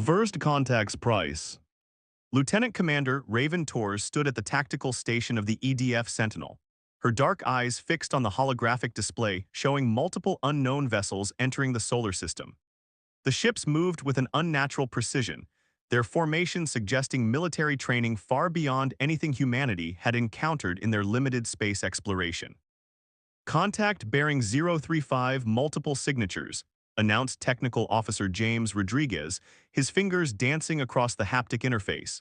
First contact's price. Lieutenant Commander Raven Torres stood at the tactical station of the EDF Sentinel, her dark eyes fixed on the holographic display showing multiple unknown vessels entering the solar system. The ships moved with an unnatural precision, their formation suggesting military training far beyond anything humanity had encountered in their limited space exploration. Contact bearing 035 multiple signatures, announced Technical Officer James Rodriguez, his fingers dancing across the haptic interface.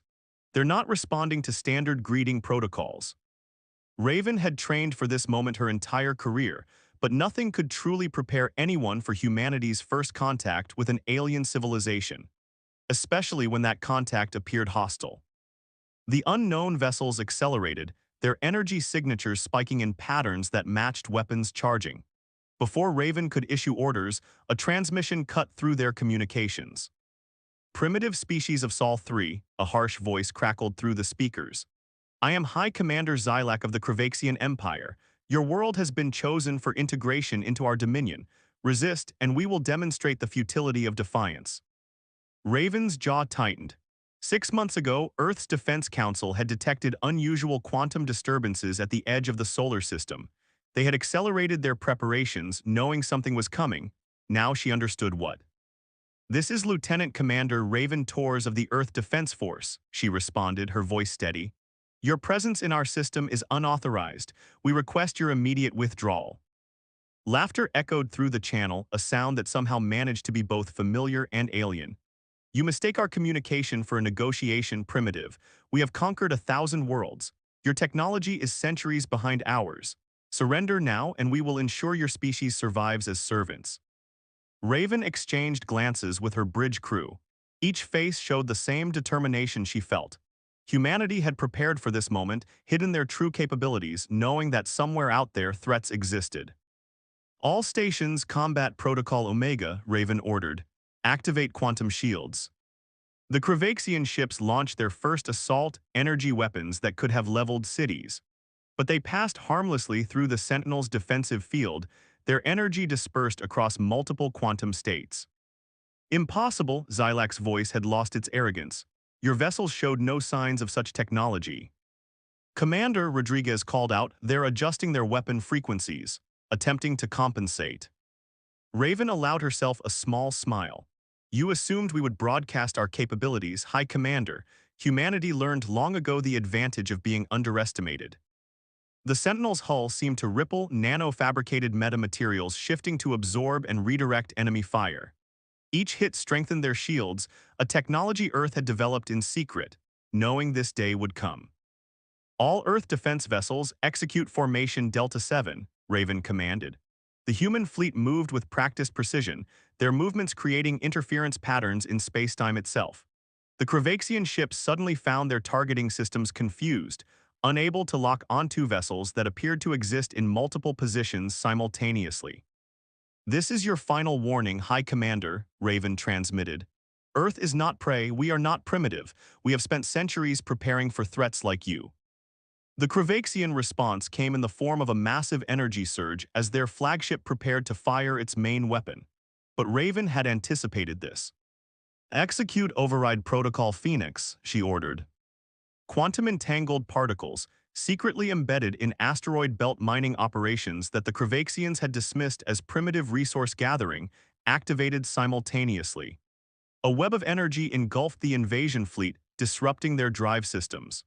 They're not responding to standard greeting protocols. Raven had trained for this moment her entire career, but nothing could truly prepare anyone for humanity's first contact with an alien civilization, especially when that contact appeared hostile. The unknown vessels accelerated, their energy signatures spiking in patterns that matched weapons charging. Before Raven could issue orders, a transmission cut through their communications. Primitive species of Sol 3, a harsh voice crackled through the speakers. I am High Commander Xylac of the Kravaxian Empire. Your world has been chosen for integration into our dominion. Resist, and we will demonstrate the futility of defiance. Raven's jaw tightened. 6 months ago, Earth's Defense Council had detected unusual quantum disturbances at the edge of the solar system. They had accelerated their preparations, knowing something was coming. Now she understood what. This is Lieutenant Commander Raven Torres of the Earth Defense Force, she responded, her voice steady. Your presence in our system is unauthorized. We request your immediate withdrawal. Laughter echoed through the channel, a sound that somehow managed to be both familiar and alien. You mistake our communication for a negotiation primitive. We have conquered 1,000 worlds. Your technology is centuries behind ours. Surrender now and we will ensure your species survives as servants. Raven exchanged glances with her bridge crew. Each face showed the same determination she felt. Humanity had prepared for this moment, hidden their true capabilities, knowing that somewhere out there threats existed. All stations combat Protocol Omega, Raven ordered. Activate quantum shields. The Kravaxian ships launched their first assault energy weapons that could have leveled cities. But they passed harmlessly through the Sentinel's defensive field, their energy dispersed across multiple quantum states. Impossible, Xylac's voice had lost its arrogance. Your vessels showed no signs of such technology. Commander Rodriguez called out, they're adjusting their weapon frequencies, attempting to compensate. Raven allowed herself a small smile. You assumed we would broadcast our capabilities, High Commander. Humanity learned long ago the advantage of being underestimated. The Sentinel's hull seemed to ripple, nano-fabricated metamaterials shifting to absorb and redirect enemy fire. Each hit strengthened their shields, a technology Earth had developed in secret, knowing this day would come. All Earth defense vessels execute Formation Delta 7, Raven commanded. The human fleet moved with practiced precision, their movements creating interference patterns in spacetime itself. The Kravaxian ships suddenly found their targeting systems confused, unable to lock onto vessels that appeared to exist in multiple positions simultaneously. This is your final warning, High Commander, Raven transmitted. Earth is not prey, we are not primitive. We have spent centuries preparing for threats like you. The Kravaxian response came in the form of a massive energy surge as their flagship prepared to fire its main weapon. But Raven had anticipated this. Execute Override Protocol Phoenix, she ordered. Quantum-entangled particles, secretly embedded in asteroid belt mining operations that the Kravaxians had dismissed as primitive resource gathering, activated simultaneously. A web of energy engulfed the invasion fleet, disrupting their drive systems.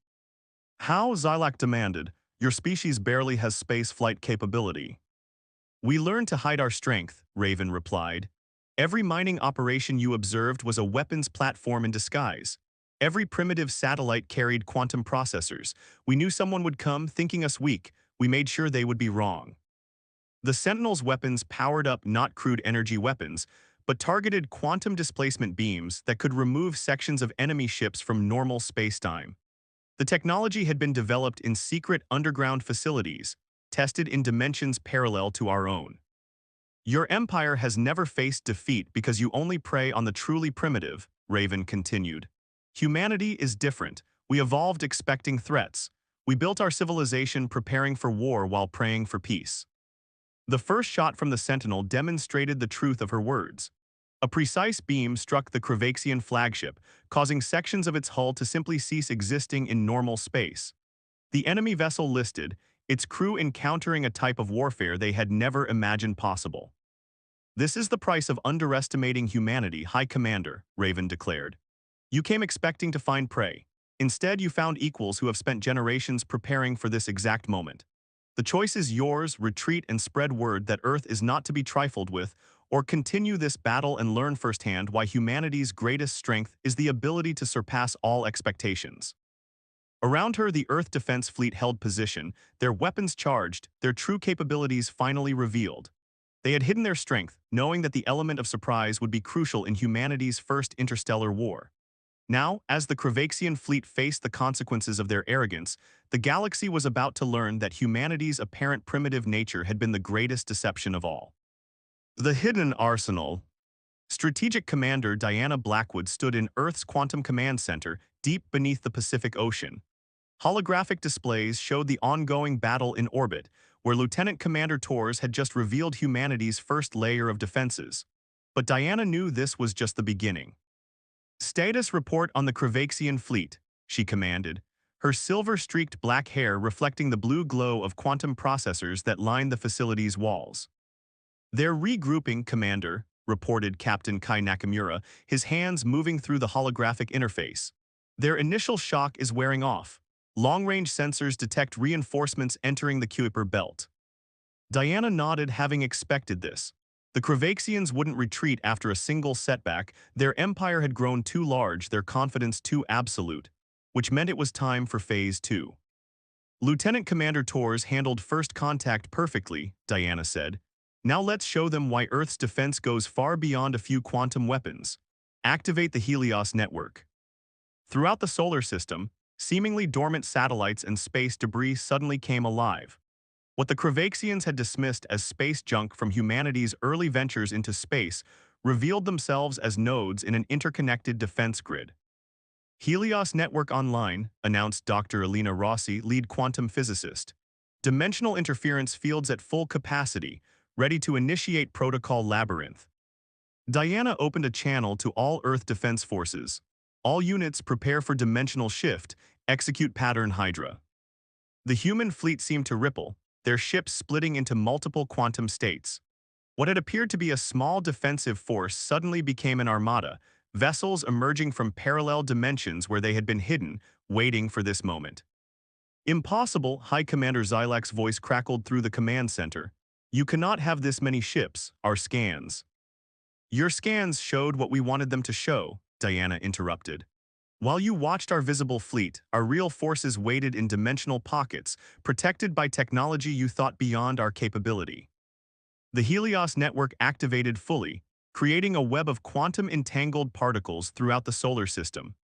How, Xylac demanded, your species barely has space flight capability. We learned to hide our strength, Raven replied. Every mining operation you observed was a weapons platform in disguise. Every primitive satellite carried quantum processors. We knew someone would come, thinking us weak. We made sure they would be wrong. The Sentinel's weapons powered up not crude energy weapons, but targeted quantum displacement beams that could remove sections of enemy ships from normal spacetime. The technology had been developed in secret underground facilities, tested in dimensions parallel to our own. Your empire has never faced defeat because you only prey on the truly primitive, Raven continued. Humanity is different. We evolved expecting threats. We built our civilization preparing for war while praying for peace. The first shot from the Sentinel demonstrated the truth of her words. A precise beam struck the Kravaxian flagship, causing sections of its hull to simply cease existing in normal space. The enemy vessel listed, its crew encountering a type of warfare they had never imagined possible. "This is the price of underestimating humanity, High Commander," Raven declared. "You came expecting to find prey. Instead, you found equals who have spent generations preparing for this exact moment. The choice is yours: retreat and spread word that Earth is not to be trifled with, or continue this battle and learn firsthand why humanity's greatest strength is the ability to surpass all expectations." Around her, the Earth Defense Fleet held position, their weapons charged, their true capabilities finally revealed. They had hidden their strength, knowing that the element of surprise would be crucial in humanity's first interstellar war. Now, as the Kravaxian fleet faced the consequences of their arrogance, the galaxy was about to learn that humanity's apparent primitive nature had been the greatest deception of all. The hidden arsenal. Strategic Commander Diana Blackwood stood in Earth's Quantum Command Center, deep beneath the Pacific Ocean. Holographic displays showed the ongoing battle in orbit, where Lieutenant Commander Torres had just revealed humanity's first layer of defenses. But Diana knew this was just the beginning. "Status report on the Kravaxian fleet," she commanded, her silver-streaked black hair reflecting the blue glow of quantum processors that lined the facility's walls. "They're regrouping, Commander," reported Captain Kai Nakamura, his hands moving through the holographic interface. "Their initial shock is wearing off. Long-range sensors detect reinforcements entering the Kuiper belt." Diana nodded, having expected this. The Kravaxians wouldn't retreat after a single setback. Their empire had grown too large, their confidence too absolute, which meant it was time for Phase 2. "Lieutenant Commander Torres handled first contact perfectly," Diana said. "Now let's show them why Earth's defense goes far beyond a few quantum weapons. Activate the Helios network." Throughout the solar system, seemingly dormant satellites and space debris suddenly came alive. What the Kravaxians had dismissed as space junk from humanity's early ventures into space revealed themselves as nodes in an interconnected defense grid. "Helios Network Online," announced Dr. Alina Rossi, lead quantum physicist. "Dimensional interference fields at full capacity, ready to initiate Protocol Labyrinth." Diana opened a channel to all Earth Defense Forces. "All units prepare for dimensional shift, execute pattern Hydra." The human fleet seemed to ripple, their ships splitting into multiple quantum states. What had appeared to be a small defensive force suddenly became an armada, vessels emerging from parallel dimensions where they had been hidden, waiting for this moment. "Impossible," High Commander Xylak's voice crackled through the command center. "You cannot have this many ships, our scans." "Your scans showed what we wanted them to show," Diana interrupted. "While you watched our visible fleet, our real forces waited in dimensional pockets, protected by technology you thought beyond our capability." The Helios network activated fully, creating a web of quantum-entangled particles throughout the solar system.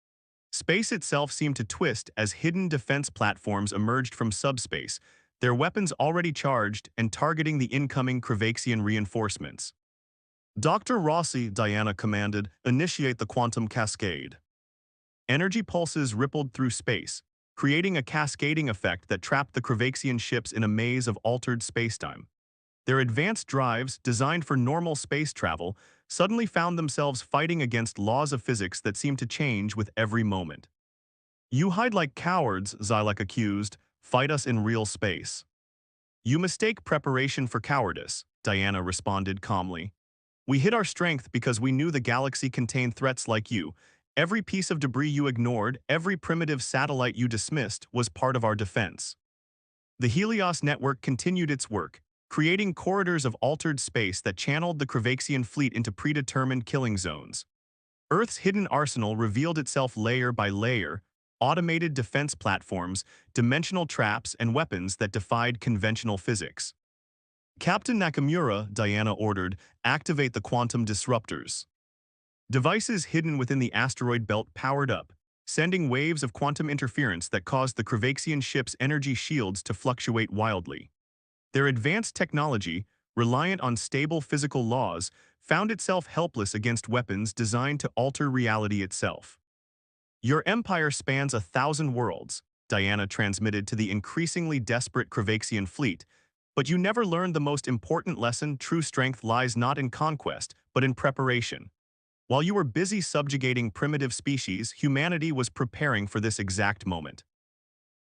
Space itself seemed to twist as hidden defense platforms emerged from subspace, their weapons already charged and targeting the incoming Kravaxian reinforcements. "Dr. Rossi," Diana commanded, "initiate the quantum cascade." Energy pulses rippled through space, creating a cascading effect that trapped the Kravaxian ships in a maze of altered spacetime. Their advanced drives, designed for normal space travel, suddenly found themselves fighting against laws of physics that seemed to change with every moment. "You hide like cowards," Xylak accused. "Fight us in real space." "You mistake preparation for cowardice," Diana responded calmly. "We hid our strength because we knew the galaxy contained threats like you. Every piece of debris you ignored, every primitive satellite you dismissed, was part of our defense." The Helios network continued its work, creating corridors of altered space that channeled the Kravaxian fleet into predetermined killing zones. Earth's hidden arsenal revealed itself layer by layer: automated defense platforms, dimensional traps, and weapons that defied conventional physics. "Captain Nakamura," Diana ordered, "activate the quantum disruptors." Devices hidden within the asteroid belt powered up, sending waves of quantum interference that caused the Kravaxian ship's energy shields to fluctuate wildly. Their advanced technology, reliant on stable physical laws, found itself helpless against weapons designed to alter reality itself. "Your empire spans 1,000 worlds," Diana transmitted to the increasingly desperate Kravaxian fleet, "but you never learned the most important lesson: true strength lies not in conquest, but in preparation." While you were busy subjugating primitive species, humanity was preparing for this exact moment.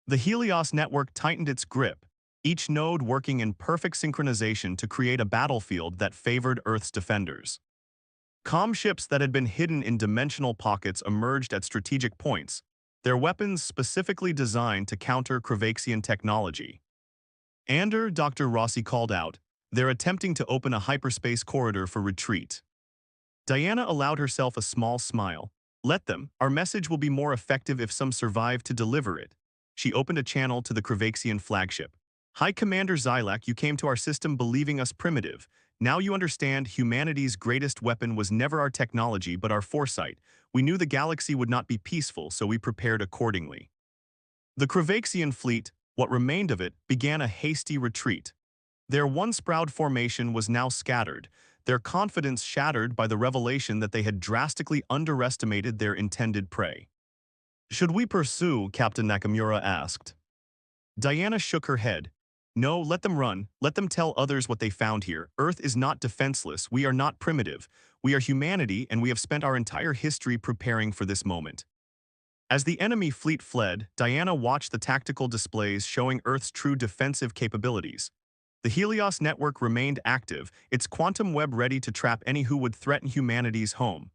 The Helios network tightened its grip, each node working in perfect synchronization to create a battlefield that favored Earth's defenders. Comm ships that had been hidden in dimensional pockets emerged at strategic points, their weapons specifically designed to counter Kravaxian technology. Dr. Rossi called out, they're attempting to open a hyperspace corridor for retreat. Diana allowed herself a small smile. Let them, our message will be more effective if some survive to deliver it. She opened a channel to the Kravaxian flagship. High Commander Xylak, you came to our system believing us primitive. Now you understand humanity's greatest weapon was never our technology but our foresight. We knew the galaxy would not be peaceful, so we prepared accordingly. The Kravaxian fleet, what remained of it, began a hasty retreat. Their once proud formation was now scattered, their confidence shattered by the revelation that they had drastically underestimated their intended prey. Should we pursue? Captain Nakamura asked. Diana shook her head. No, let them run. Let them tell others what they found here. Earth is not defenseless. We are not primitive. We are humanity, and we have spent our entire history preparing for this moment. As the enemy fleet fled, Diana watched the tactical displays showing Earth's true defensive capabilities. The Helios network remained active, its quantum web ready to trap any who would threaten humanity's home.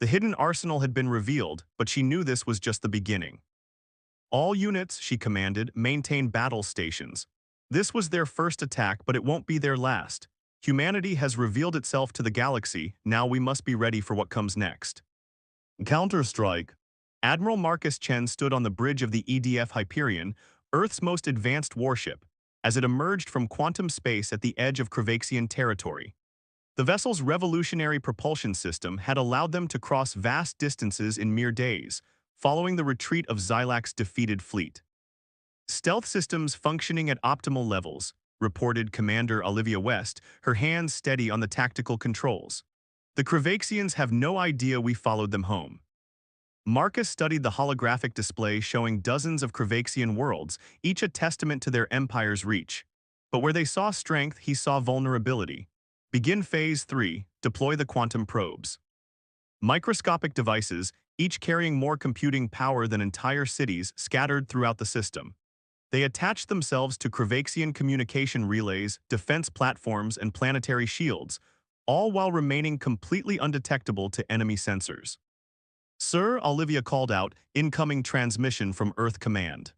The hidden arsenal had been revealed, but she knew this was just the beginning. All units, she commanded, maintain battle stations. This was their first attack, but it won't be their last. Humanity has revealed itself to the galaxy, now we must be ready for what comes next. Counter-strike. Admiral Marcus Chen stood on the bridge of the EDF Hyperion, Earth's most advanced warship, as it emerged from quantum space at the edge of Kravaxian territory. The vessel's revolutionary propulsion system had allowed them to cross vast distances in mere days, following the retreat of Xylak's defeated fleet. Stealth systems functioning at optimal levels, reported Commander Olivia West, her hands steady on the tactical controls. The Kravaxians have no idea we followed them home. Marcus studied the holographic display showing dozens of Kravaxian worlds, each a testament to their empire's reach. But where they saw strength, he saw vulnerability. Begin Phase 3, deploy the quantum probes. Microscopic devices, each carrying more computing power than entire cities, scattered throughout the system. They attached themselves to Kravaxian communication relays, defense platforms, and planetary shields, all while remaining completely undetectable to enemy sensors. Sir, Olivia called out, incoming transmission from Earth Command.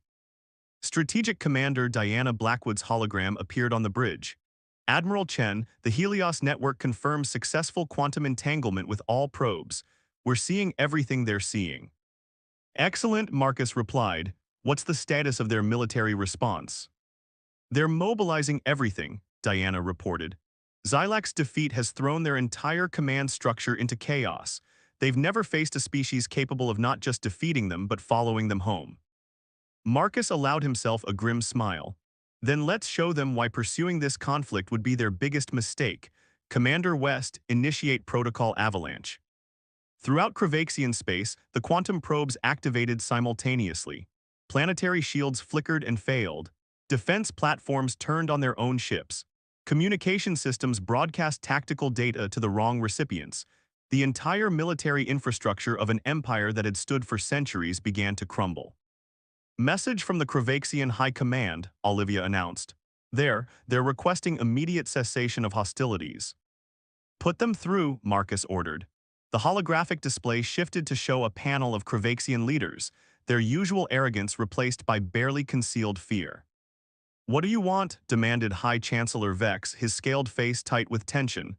Strategic Commander Diana Blackwood's hologram appeared on the bridge. Admiral Chen, the Helios network confirms successful quantum entanglement with all probes. We're seeing everything they're seeing. Excellent, Marcus replied. What's the status of their military response? They're mobilizing everything, Diana reported. Xylak's defeat has thrown their entire command structure into chaos. They've never faced a species capable of not just defeating them but following them home. Marcus allowed himself a grim smile. Then let's show them why pursuing this conflict would be their biggest mistake. Commander West, initiate Protocol Avalanche. Throughout Kravaxian space, the quantum probes activated simultaneously. Planetary shields flickered and failed. Defense platforms turned on their own ships. Communication systems broadcast tactical data to the wrong recipients. The entire military infrastructure of an empire that had stood for centuries began to crumble. Message from the Kravaxian High Command, Olivia announced. They're requesting immediate cessation of hostilities. Put them through, Marcus ordered. The holographic display shifted to show a panel of Kravaxian leaders, their usual arrogance replaced by barely concealed fear. What do you want? Demanded High Chancellor Vex, his scaled face tight with tension.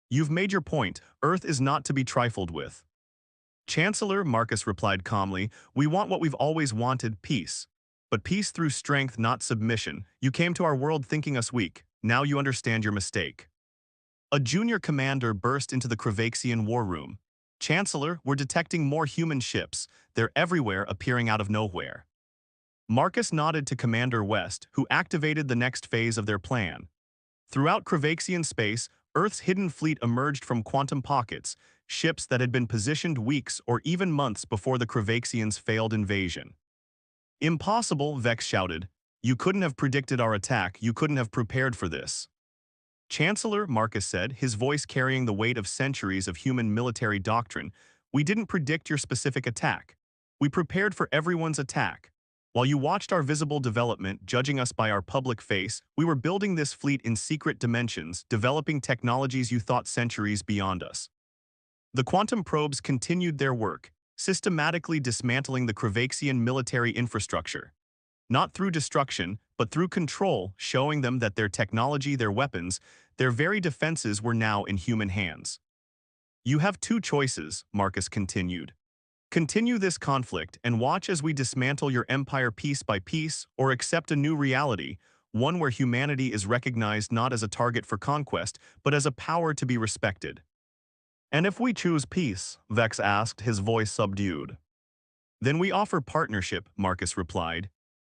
You've made your point. Earth is not to be trifled with. Chancellor, Marcus replied calmly, we want what we've always wanted, peace. But peace through strength, not submission. You came to our world thinking us weak. Now you understand your mistake. A junior commander burst into the Kravaxian war room. Chancellor, we're detecting more human ships. They're everywhere, appearing out of nowhere. Marcus nodded to Commander West, who activated the next phase of their plan. Throughout Kravaxian space, Earth's hidden fleet emerged from quantum pockets, ships that had been positioned weeks or even months before the Kravaxians' failed invasion. Impossible, Vex shouted. You couldn't have predicted our attack, you couldn't have prepared for this. Chancellor, Marcus said, his voice carrying the weight of centuries of human military doctrine, we didn't predict your specific attack. We prepared for everyone's attack. While you watched our visible development, judging us by our public face, we were building this fleet in secret dimensions, developing technologies you thought centuries beyond us. The quantum probes continued their work, systematically dismantling the Kravaxian military infrastructure. Not through destruction, but through control, showing them that their technology, their weapons, their very defenses were now in human hands. You have two choices, Marcus continued. Continue this conflict and watch as we dismantle your empire piece by piece, or accept a new reality, one where humanity is recognized not as a target for conquest, but as a power to be respected. And if we choose peace, Vex asked, his voice subdued. Then we offer partnership, Marcus replied.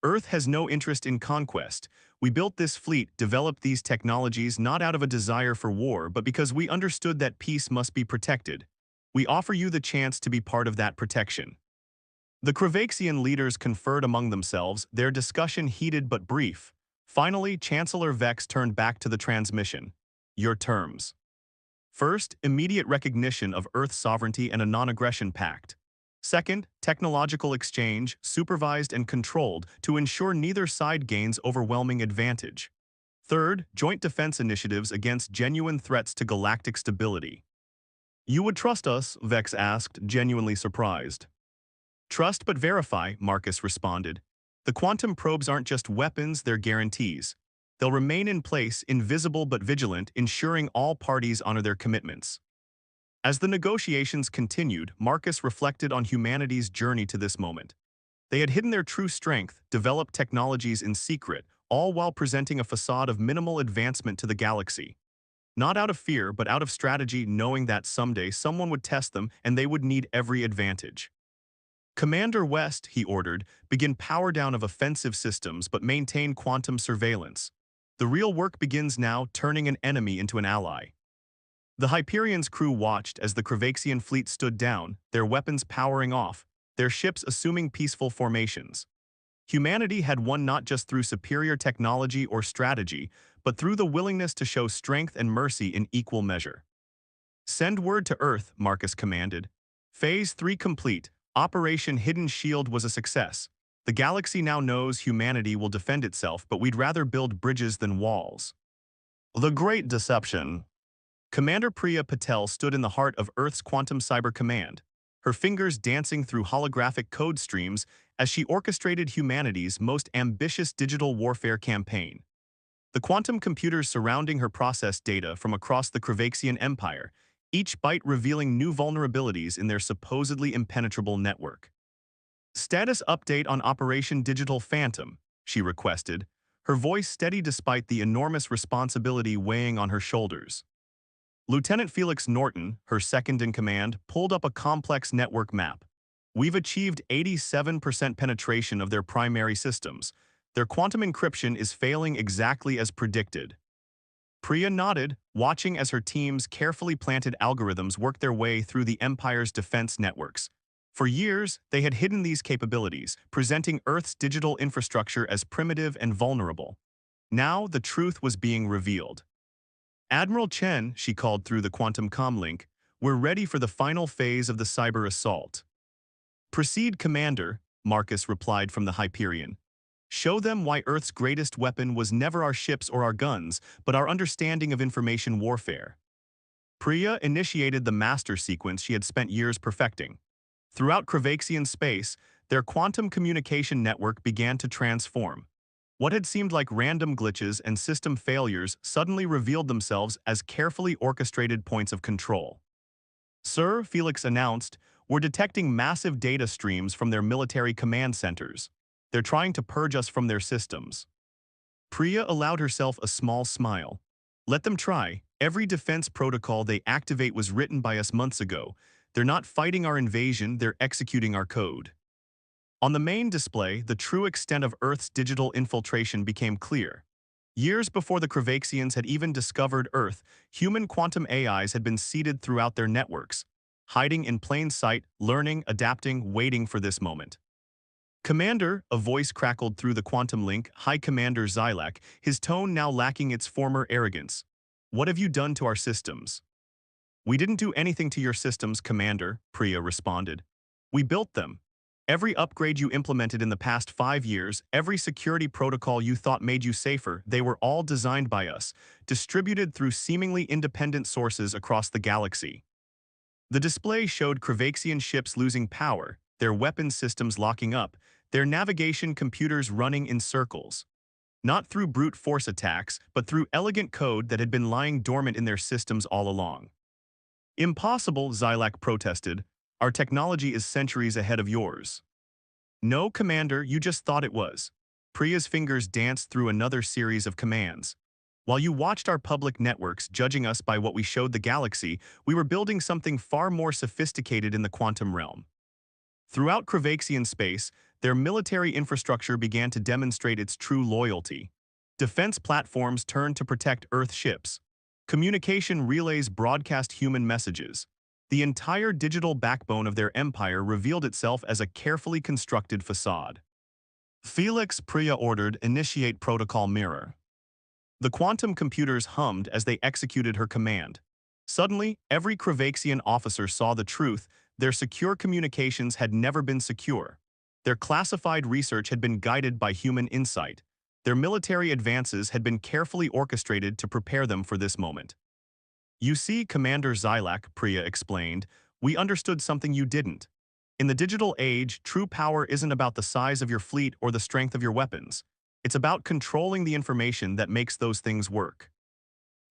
Earth has no interest in conquest. We built this fleet, developed these technologies not out of a desire for war, but because we understood that peace must be protected. We offer you the chance to be part of that protection. The Kravaxian leaders conferred among themselves, their discussion heated but brief. Finally, Chancellor Vex turned back to the transmission. Your terms. First, immediate recognition of Earth's sovereignty and a non-aggression pact. Second, technological exchange, supervised and controlled, to ensure neither side gains overwhelming advantage. Third, joint defense initiatives against genuine threats to galactic stability. You would trust us? Vex asked, genuinely surprised. Trust but verify, Marcus responded. The quantum probes aren't just weapons, they're guarantees. They'll remain in place, invisible but vigilant, ensuring all parties honor their commitments. As the negotiations continued, Marcus reflected on humanity's journey to this moment. They had hidden their true strength, developed technologies in secret, all while presenting a facade of minimal advancement to the galaxy. Not out of fear, but out of strategy, knowing that someday someone would test them and they would need every advantage. Commander West, he ordered, begin power down of offensive systems but maintain quantum surveillance. The real work begins now, turning an enemy into an ally. The Hyperion's crew watched as the Kravaxian fleet stood down, their weapons powering off, their ships assuming peaceful formations. Humanity had won not just through superior technology or strategy, but through the willingness to show strength and mercy in equal measure. Send word to Earth, Marcus commanded. Phase 3 complete. Operation Hidden Shield was a success. The galaxy now knows humanity will defend itself, but we'd rather build bridges than walls. The Great Deception. Commander Priya Patel stood in the heart of Earth's Quantum Cyber Command, her fingers dancing through holographic code streams as she orchestrated humanity's most ambitious digital warfare campaign. The quantum computers surrounding her processed data from across the Kravaxian Empire, each byte revealing new vulnerabilities in their supposedly impenetrable network. Status update on Operation Digital Phantom, she requested, her voice steady despite the enormous responsibility weighing on her shoulders. Lieutenant Felix Norton, her second-in-command, pulled up a complex network map. We've achieved 87% penetration of their primary systems. Their quantum encryption is failing exactly as predicted. Priya nodded, watching as her team's carefully planted algorithms worked their way through the Empire's defense networks. For years, they had hidden these capabilities, presenting Earth's digital infrastructure as primitive and vulnerable. Now, the truth was being revealed. Admiral Chen, she called through the quantum comlink, we're ready for the final phase of the cyber assault. Proceed, Commander, Marcus replied from the Hyperion. Show them why Earth's greatest weapon was never our ships or our guns, but our understanding of information warfare. Priya initiated the master sequence she had spent years perfecting. Throughout Kravaxian space, their quantum communication network began to transform. What had seemed like random glitches and system failures suddenly revealed themselves as carefully orchestrated points of control. Sir, Felix announced, we're detecting massive data streams from their military command centers. They're trying to purge us from their systems. Priya allowed herself a small smile. Let them try. Every defense protocol they activate was written by us months ago. They're not fighting our invasion, they're executing our code. On the main display, the true extent of Earth's digital infiltration became clear. Years before the Kravaxians had even discovered Earth, human quantum AIs had been seeded throughout their networks, hiding in plain sight, learning, adapting, waiting for this moment. Commander, a voice crackled through the quantum link, High Commander Xylak, his tone now lacking its former arrogance. "What have you done to our systems?" "We didn't do anything to your systems, Commander," Priya responded. "We built them. Every upgrade you implemented in the past 5 years, every security protocol you thought made you safer, they were all designed by us, distributed through seemingly independent sources across the galaxy." The display showed Kravaxian ships losing power, their weapons systems locking up, their navigation computers running in circles. Not through brute force attacks, but through elegant code that had been lying dormant in their systems all along. "Impossible," Xylac protested. "Our technology is centuries ahead of yours." "No, Commander, you just thought it was." Priya's fingers danced through another series of commands. "While you watched our public networks judging us by what we showed the galaxy, we were building something far more sophisticated in the quantum realm." Throughout Kravaxian space, their military infrastructure began to demonstrate its true loyalty. Defense platforms turned to protect Earth ships. Communication relays broadcast human messages. The entire digital backbone of their empire revealed itself as a carefully constructed facade. "Felix," Priya ordered, "initiate protocol mirror." The quantum computers hummed as they executed her command. Suddenly, every Kravaxian officer saw the truth. Their secure communications had never been secure. Their classified research had been guided by human insight. Their military advances had been carefully orchestrated to prepare them for this moment. "You see, Commander Xylac," Priya explained, "we understood something you didn't. In the digital age, true power isn't about the size of your fleet or the strength of your weapons. It's about controlling the information that makes those things work."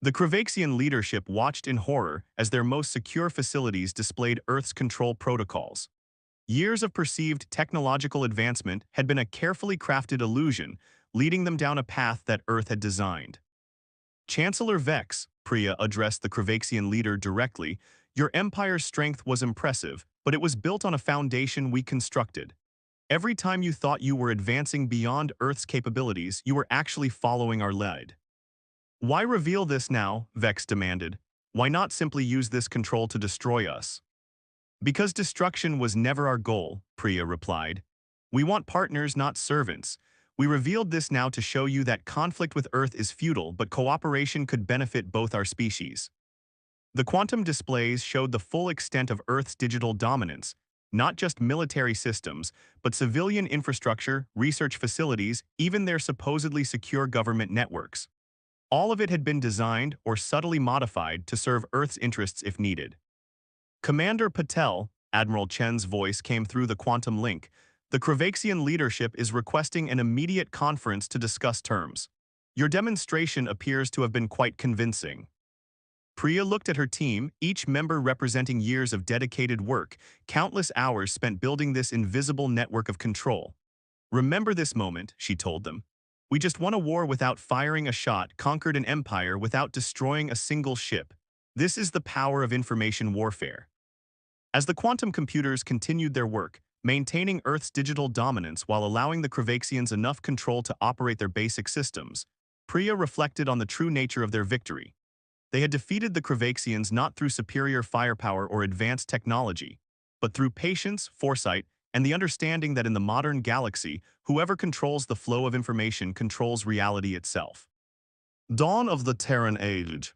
The Kravaxian leadership watched in horror as their most secure facilities displayed Earth's control protocols. Years of perceived technological advancement had been a carefully crafted illusion, leading them down a path that Earth had designed. "Chancellor Vex," Priya addressed the Kravaxian leader directly, "your empire's strength was impressive, but it was built on a foundation we constructed. Every time you thought you were advancing beyond Earth's capabilities, you were actually following our lead." "Why reveal this now?" Vex demanded. "Why not simply use this control to destroy us?" "Because destruction was never our goal," Priya replied. "We want partners, not servants. We revealed this now to show you that conflict with Earth is futile, but cooperation could benefit both our species." The quantum displays showed the full extent of Earth's digital dominance, not just military systems, but civilian infrastructure, research facilities, even their supposedly secure government networks. All of it had been designed or subtly modified to serve Earth's interests if needed. "Commander Patel," Admiral Chen's voice came through the quantum link, "the Kravaxian leadership is requesting an immediate conference to discuss terms. Your demonstration appears to have been quite convincing." Priya looked at her team, each member representing years of dedicated work, countless hours spent building this invisible network of control. "Remember this moment," she told them. "We just won a war without firing a shot, conquered an empire without destroying a single ship. This is the power of information warfare." As the quantum computers continued their work, maintaining Earth's digital dominance while allowing the Kravaxians enough control to operate their basic systems, Priya reflected on the true nature of their victory. They had defeated the Kravaxians not through superior firepower or advanced technology, but through patience, foresight, and the understanding that in the modern galaxy, whoever controls the flow of information controls reality itself. Dawn of the Terran Age.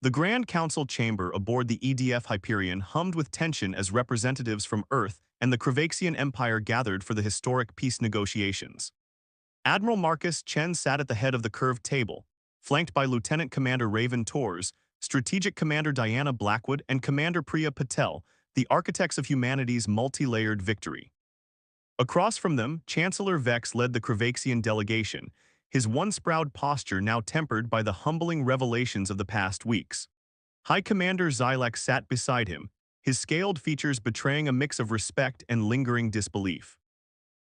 The Grand Council chamber aboard the EDF Hyperion hummed with tension as representatives from Earth and the Kravaxian Empire gathered for the historic peace negotiations. Admiral Marcus Chen sat at the head of the curved table, flanked by Lieutenant Commander Raven Tors, Strategic Commander Diana Blackwood, and Commander Priya Patel, the architects of humanity's multi-layered victory. Across from them, Chancellor Vex led the Kravaxian delegation, his once-proud posture now tempered by the humbling revelations of the past weeks. High Commander Xylac sat beside him, his scaled features betraying a mix of respect and lingering disbelief.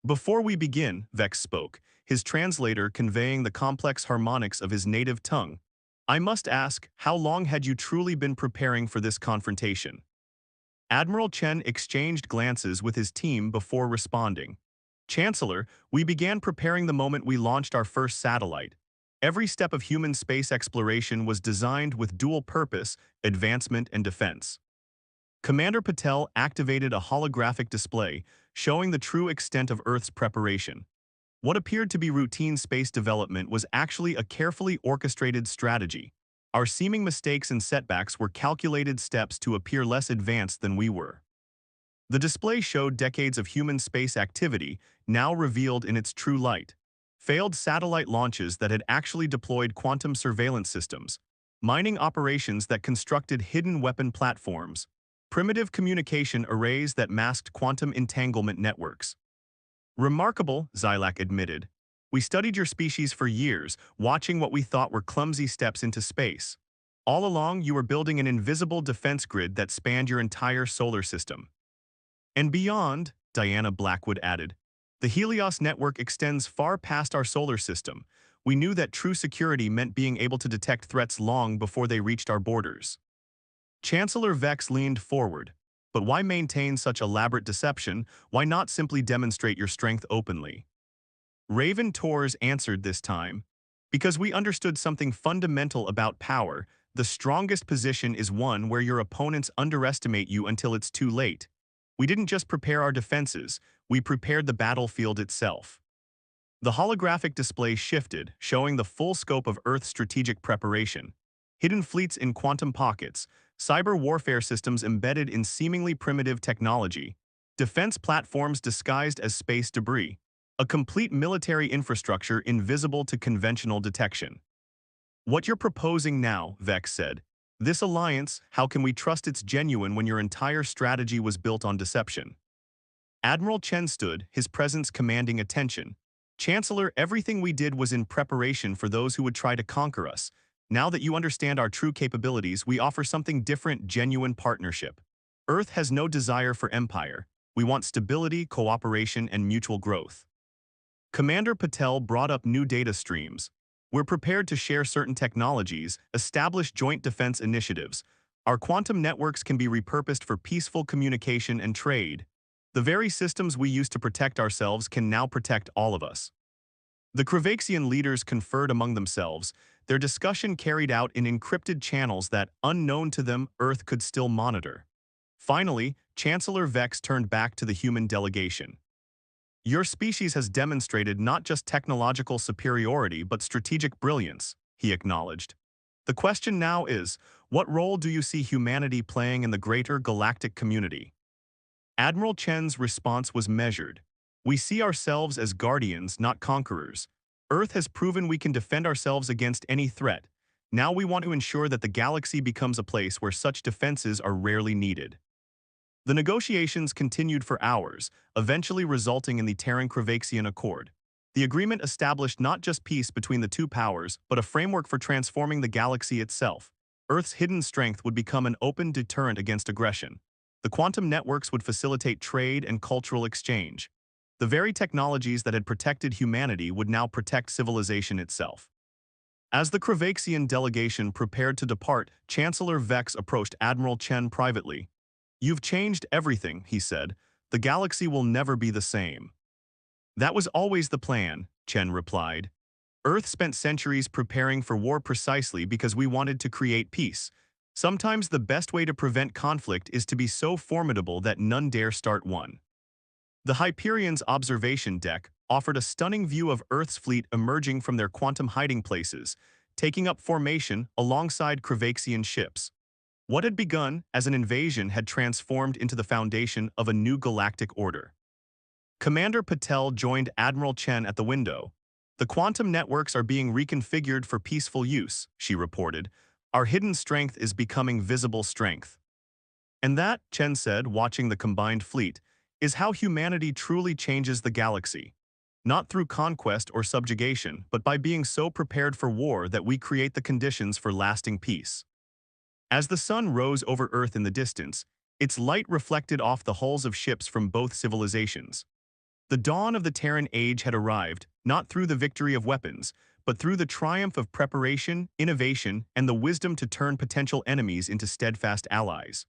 "Before we begin," Vex spoke, his translator conveying the complex harmonics of his native tongue, "I must ask, how long had you truly been preparing for this confrontation?" Admiral Chen exchanged glances with his team before responding. "Chancellor, we began preparing the moment we launched our first satellite. Every step of human space exploration was designed with dual purpose, advancement and defense." Commander Patel activated a holographic display, showing the true extent of Earth's preparation. What appeared to be routine space development was actually a carefully orchestrated strategy. Our seeming mistakes and setbacks were calculated steps to appear less advanced than we were. The display showed decades of human space activity, now revealed in its true light. Failed satellite launches that had actually deployed quantum surveillance systems, mining operations that constructed hidden weapon platforms, primitive communication arrays that masked quantum entanglement networks. Remarkable, Xylac admitted. We studied your species for years, watching what we thought were clumsy steps into space. All along, you were building an invisible defense grid that spanned your entire solar system. And beyond, Diana Blackwood added, the Helios network extends far past our solar system. We knew that true security meant being able to detect threats long before they reached our borders. Chancellor Vex leaned forward. But why maintain such elaborate deception? Why not simply demonstrate your strength openly? Raven Tors answered this time. Because we understood something fundamental about power, the strongest position is one where your opponents underestimate you until it's too late. We didn't just prepare our defenses, we prepared the battlefield itself. The holographic display shifted, showing the full scope of Earth's strategic preparation. Hidden fleets in quantum pockets, cyber warfare systems embedded in seemingly primitive technology, defense platforms disguised as space debris, a complete military infrastructure invisible to conventional detection. What you're proposing now, Vex said. This alliance, how can we trust it's genuine when your entire strategy was built on deception? Admiral Chen stood, his presence commanding attention. Chancellor, everything we did was in preparation for those who would try to conquer us. Now that you understand our true capabilities, we offer something different: genuine partnership. Earth has no desire for empire. We want stability, cooperation, and mutual growth. Commander Patel brought up new data streams. We're prepared to share certain technologies, establish joint defense initiatives. Our quantum networks can be repurposed for peaceful communication and trade. The very systems we use to protect ourselves can now protect all of us. The Kravaxian leaders conferred among themselves, their discussion carried out in encrypted channels that, unknown to them, Earth could still monitor. Finally, Chancellor Vex turned back to the human delegation. Your species has demonstrated not just technological superiority but strategic brilliance, he acknowledged. The question now is, what role do you see humanity playing in the greater galactic community? Admiral Chen's response was measured. We see ourselves as guardians, not conquerors. Earth has proven we can defend ourselves against any threat. Now we want to ensure that the galaxy becomes a place where such defenses are rarely needed. The negotiations continued for hours, eventually resulting in the Terran-Kravaxian Accord. The agreement established not just peace between the two powers, but a framework for transforming the galaxy itself. Earth's hidden strength would become an open deterrent against aggression. The quantum networks would facilitate trade and cultural exchange. The very technologies that had protected humanity would now protect civilization itself. As the Kravaxian delegation prepared to depart, Chancellor Vex approached Admiral Chen privately. You've changed everything, he said. The galaxy will never be the same. That was always the plan, Chen replied. Earth spent centuries preparing for war precisely because we wanted to create peace. Sometimes the best way to prevent conflict is to be so formidable that none dare start one. The Hyperion's observation deck offered a stunning view of Earth's fleet emerging from their quantum hiding places, taking up formation alongside Kravaxian ships. What had begun as an invasion had transformed into the foundation of a new galactic order. Commander Patel joined Admiral Chen at the window. The quantum networks are being reconfigured for peaceful use, she reported. Our hidden strength is becoming visible strength. And that, Chen said, watching the combined fleet, is how humanity truly changes the galaxy. Not through conquest or subjugation, but by being so prepared for war that we create the conditions for lasting peace. As the sun rose over Earth in the distance, its light reflected off the hulls of ships from both civilizations. The dawn of the Terran Age had arrived, not through the victory of weapons, but through the triumph of preparation, innovation, and the wisdom to turn potential enemies into steadfast allies.